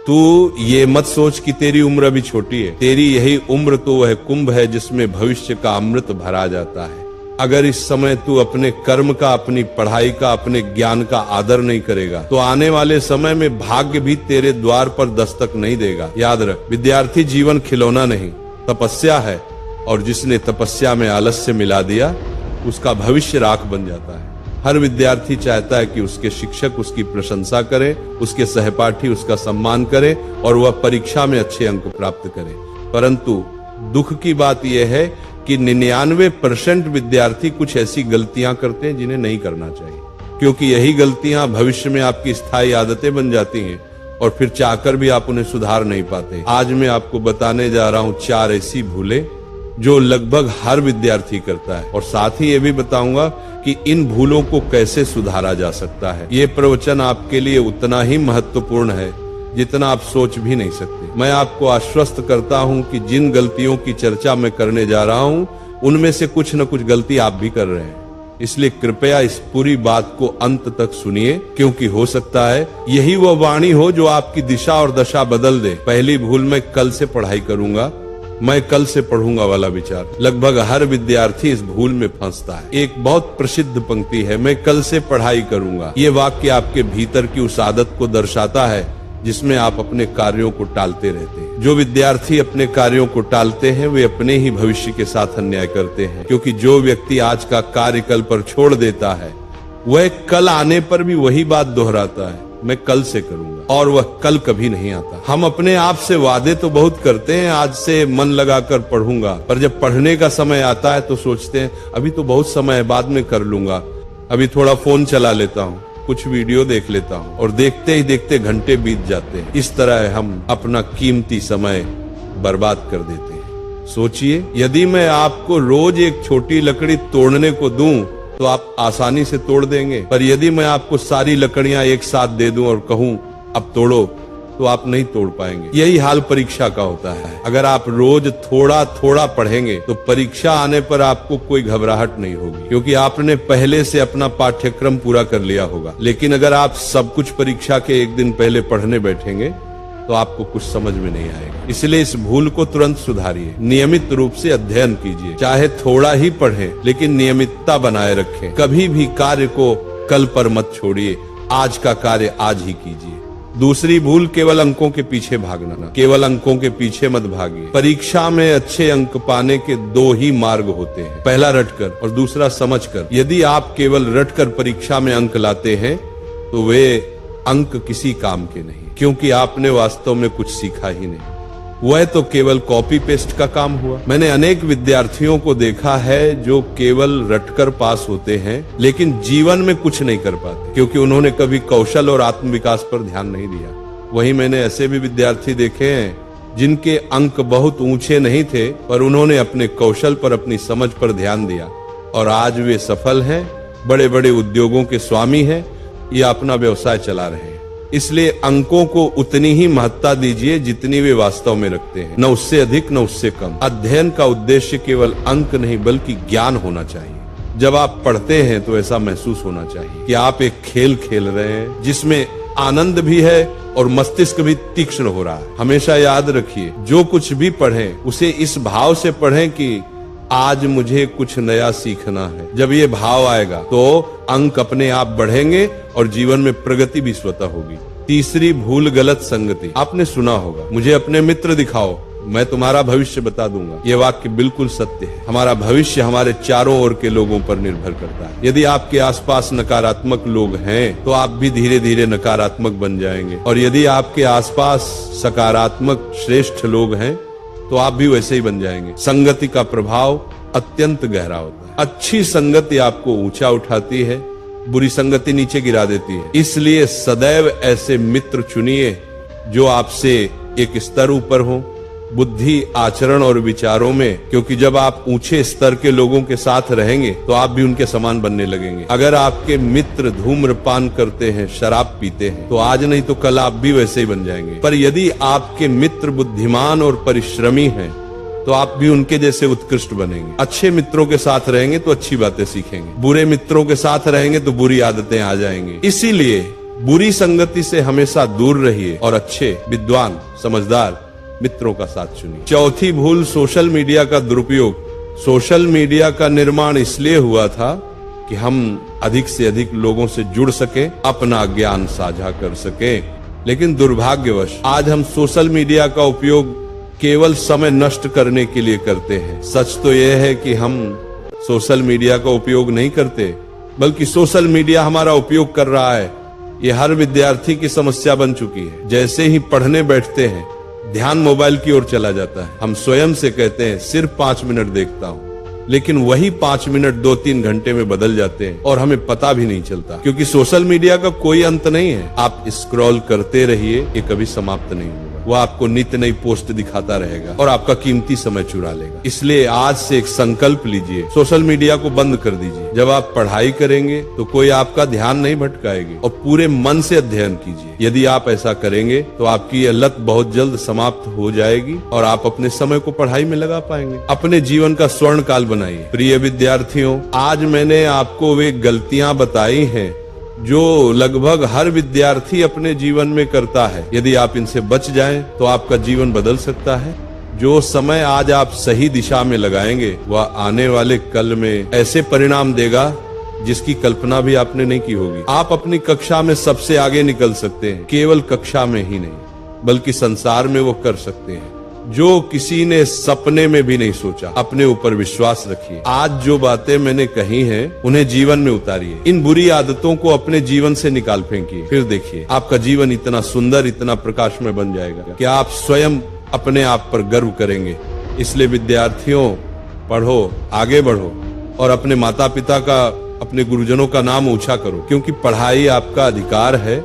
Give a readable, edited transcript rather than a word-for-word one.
तू ये मत सोच कि तेरी उम्र अभी छोटी है। तेरी यही उम्र तो वह कुंभ है जिसमें भविष्य का अमृत भरा जाता है। अगर इस समय तू अपने कर्म का, अपनी पढ़ाई का, अपने ज्ञान का आदर नहीं करेगा तो आने वाले समय में भाग्य भी तेरे द्वार पर दस्तक नहीं देगा। याद रख, विद्यार्थी जीवन खिलौना नहीं, तपस्या है, और जिसने तपस्या में आलस्य मिला दिया उसका भविष्य राख बन जाता है। हर विद्यार्थी चाहता है कि उसके शिक्षक उसकी प्रशंसा करें, उसके सहपाठी उसका सम्मान करें और वह परीक्षा में अच्छे अंक प्राप्त करे। परंतु दुख की बात यह है कि 99% विद्यार्थी कुछ ऐसी गलतियां करते हैं जिन्हें नहीं करना चाहिए, क्योंकि यही गलतियां भविष्य में आपकी स्थायी आदतें बन जाती हैं और फिर चाहकर भी आप उन्हें सुधार नहीं पाते। आज मैं आपको बताने जा रहा हूं 4 ऐसी भूलें जो लगभग हर विद्यार्थी करता है, और साथ ही ये भी बताऊंगा कि इन भूलों को कैसे सुधारा जा सकता है। ये प्रवचन आपके लिए उतना ही महत्वपूर्ण है जितना आप सोच भी नहीं सकते। मैं आपको आश्वस्त करता हूं कि जिन गलतियों की चर्चा मैं करने जा रहा हूं उनमें से कुछ न कुछ गलती आप भी कर रहे हैं। इसलिए कृपया इस पूरी बात को अंत तक सुनिए, क्योंकि हो सकता है यही वह वाणी हो जो आपकी दिशा और दशा बदल दे। पहली भूल, मैं कल से पढ़ाई करूंगा, मैं कल से पढ़ूंगा वाला विचार। लगभग हर विद्यार्थी इस भूल में फंसता है। एक बहुत प्रसिद्ध पंक्ति है, मैं कल से पढ़ाई करूंगा। ये वाक्य आपके भीतर की उस आदत को दर्शाता है जिसमें आप अपने कार्यों को टालते रहते हैं। जो विद्यार्थी अपने कार्यों को टालते हैं वे अपने ही भविष्य के साथ अन्याय करते हैं, क्योंकि जो व्यक्ति आज का कार्य कल पर छोड़ देता है वह कल आने पर भी वही बात दोहराता है, मैं कल से करूंगा, और वह कल कभी नहीं आता। हम अपने आप से वादे तो बहुत करते हैं, आज से मन लगाकर पढ़ूंगा, पर जब पढ़ने का समय आता है तो सोचते हैं अभी तो बहुत समय है, बाद में कर लूंगा, अभी थोड़ा फोन चला लेता हूँ, कुछ वीडियो देख लेता हूँ, और देखते ही देखते घंटे बीत जाते हैं। इस तरह हम अपना कीमती समय बर्बाद कर देते हैं। सोचिए, यदि मैं आपको रोज एक छोटी लकड़ी तोड़ने को दूं तो आप आसानी से तोड़ देंगे, पर यदि मैं आपको सारी लकड़ियां एक साथ दे दूं और कहूं अब तोड़ो तो आप नहीं तोड़ पाएंगे। यही हाल परीक्षा का होता है। अगर आप रोज थोड़ा थोड़ा पढ़ेंगे तो परीक्षा आने पर आपको कोई घबराहट नहीं होगी, क्योंकि आपने पहले से अपना पाठ्यक्रम पूरा कर लिया होगा। लेकिन अगर आप सब कुछ परीक्षा के एक दिन पहले पढ़ने बैठेंगे तो आपको कुछ समझ में नहीं आएगा। इसलिए इस भूल को तुरंत सुधारिए। नियमित रूप से अध्ययन कीजिए, चाहे थोड़ा ही पढ़ें, लेकिन नियमितता बनाए रखें। कभी भी कार्य को कल पर मत छोड़िए, आज का कार्य आज ही कीजिए। दूसरी भूल, केवल अंकों के पीछे भागना। केवल अंकों के पीछे मत भागिए। परीक्षा में अच्छे अंक पाने के 2 ही मार्ग होते हैं, पहला रटकर और दूसरा समझकर। यदि आप केवल रटकर परीक्षा में अंक लाते हैं तो वे अंक किसी काम के नहीं, क्योंकि आपने वास्तव में कुछ सीखा ही नहीं। वह तो केवल कॉपी पेस्ट का काम हुआ। मैंने अनेक विद्यार्थियों को देखा है जो केवल रटकर पास होते हैं लेकिन जीवन में कुछ नहीं कर पाते, क्योंकि उन्होंने कभी कौशल और आत्मविकास पर ध्यान नहीं दिया। वहीं मैंने ऐसे भी विद्यार्थी देखे हैं जिनके अंक बहुत ऊंचे नहीं थे, पर उन्होंने अपने कौशल पर, अपनी समझ पर ध्यान दिया और आज वे सफल हैं, बड़े बड़े उद्योगों के स्वामी हैं या अपना व्यवसाय चला रहे हैं। इसलिए अंकों को उतनी ही महत्ता दीजिए जितनी वे वास्तव में रखते हैं, न उससे अधिक न उससे कम। अध्ययन का उद्देश्य केवल अंक नहीं बल्कि ज्ञान होना चाहिए। जब आप पढ़ते हैं तो ऐसा महसूस होना चाहिए कि आप एक खेल खेल रहे हैं जिसमें आनंद भी है और मस्तिष्क भी तीक्ष्ण हो रहा है। हमेशा याद रखिए, जो कुछ भी पढ़ें उसे इस भाव से पढ़ें कि आज मुझे कुछ नया सीखना है। जब ये भाव आएगा तो अंक अपने आप बढ़ेंगे और जीवन में प्रगति भी स्वतः होगी। तीसरी भूल, गलत संगति। आपने सुना होगा, मुझे अपने मित्र दिखाओ, मैं तुम्हारा भविष्य बता दूंगा। ये वाक्य बिल्कुल सत्य है। हमारा भविष्य हमारे चारों ओर के लोगों पर निर्भर करता है। यदि आपके आसपास नकारात्मक लोग हैं तो आप भी धीरे धीरे नकारात्मक बन जाएंगे, और यदि आपके आसपास सकारात्मक श्रेष्ठ लोग हैं तो आप भी वैसे ही बन जाएंगे। संगति का प्रभाव अत्यंत गहरा होता है। अच्छी संगति आपको ऊंचा उठाती है, बुरी संगति नीचे गिरा देती है। इसलिए सदैव ऐसे मित्र चुनिए जो आपसे एक स्तर ऊपर हो, बुद्धि, आचरण और विचारों में, क्योंकि जब आप ऊंचे स्तर के लोगों के साथ रहेंगे तो आप भी उनके समान बनने लगेंगे। अगर आपके मित्र धूम्रपान करते हैं, शराब पीते हैं, तो आज नहीं तो कल आप भी वैसे ही बन जाएंगे। पर यदि आपके मित्र बुद्धिमान और परिश्रमी हैं तो आप भी उनके जैसे उत्कृष्ट बनेंगे। अच्छे मित्रों के साथ रहेंगे तो अच्छी बातें सीखेंगे, बुरे मित्रों के साथ रहेंगे तो बुरी आदतें आ जाएंगी। इसीलिए बुरी संगति से हमेशा दूर रहिए और अच्छे, विद्वान, समझदार मित्रों का साथ चुनिए। चौथी भूल, सोशल मीडिया का दुरुपयोग। सोशल मीडिया का निर्माण इसलिए हुआ था कि हम अधिक से अधिक लोगों से जुड़ सके, अपना ज्ञान साझा कर सके। लेकिन दुर्भाग्यवश आज हम सोशल मीडिया का उपयोग केवल समय नष्ट करने के लिए करते हैं। सच तो यह है कि हम सोशल मीडिया का उपयोग नहीं करते, बल्कि सोशल मीडिया हमारा उपयोग कर रहा है। ये हर विद्यार्थी की समस्या बन चुकी है। जैसे ही पढ़ने बैठते हैं, ध्यान मोबाइल की ओर चला जाता है। हम स्वयं से कहते हैं सिर्फ 5 मिनट देखता हूं, लेकिन वही 5 मिनट 2-3 घंटे में बदल जाते हैं और हमें पता भी नहीं चलता, क्योंकि सोशल मीडिया का कोई अंत नहीं है। आप स्क्रॉल करते रहिए, ये कभी समाप्त नहीं होगा। वो आपको नित्य नई पोस्ट दिखाता रहेगा और आपका कीमती समय चुरा लेगा। इसलिए आज से एक संकल्प लीजिए, सोशल मीडिया को बंद कर दीजिए। जब आप पढ़ाई करेंगे तो कोई आपका ध्यान नहीं भटकाएगी और पूरे मन से अध्ययन कीजिए। यदि आप ऐसा करेंगे तो आपकी यह लत बहुत जल्द समाप्त हो जाएगी और आप अपने समय को पढ़ाई में लगा पाएंगे। अपने जीवन का स्वर्ण काल बनाइए। प्रिय विद्यार्थियों, आज मैंने आपको वे गलतियां बताई हैं जो लगभग हर विद्यार्थी अपने जीवन में करता है। यदि आप इनसे बच जाएं तो आपका जीवन बदल सकता है। जो समय आज आप सही दिशा में लगाएंगे, वह आने वाले कल में ऐसे परिणाम देगा जिसकी कल्पना भी आपने नहीं की होगी। आप अपनी कक्षा में सबसे आगे निकल सकते हैं, केवल कक्षा में ही नहीं बल्कि संसार में वो कर सकते हैं जो किसी ने सपने में भी नहीं सोचा। अपने ऊपर विश्वास रखिए। आज जो बातें मैंने कही हैं, उन्हें जीवन में उतारिए। इन बुरी आदतों को अपने जीवन से निकाल फेंकिए। फिर देखिए आपका जीवन इतना सुंदर, इतना प्रकाशमय बन जाएगा कि आप स्वयं अपने आप पर गर्व करेंगे। इसलिए विद्यार्थियों, पढ़ो, आगे बढ़ो और अपने माता पिता का, अपने गुरुजनों का नाम ऊंचा करो, क्योंकि पढ़ाई आपका अधिकार है।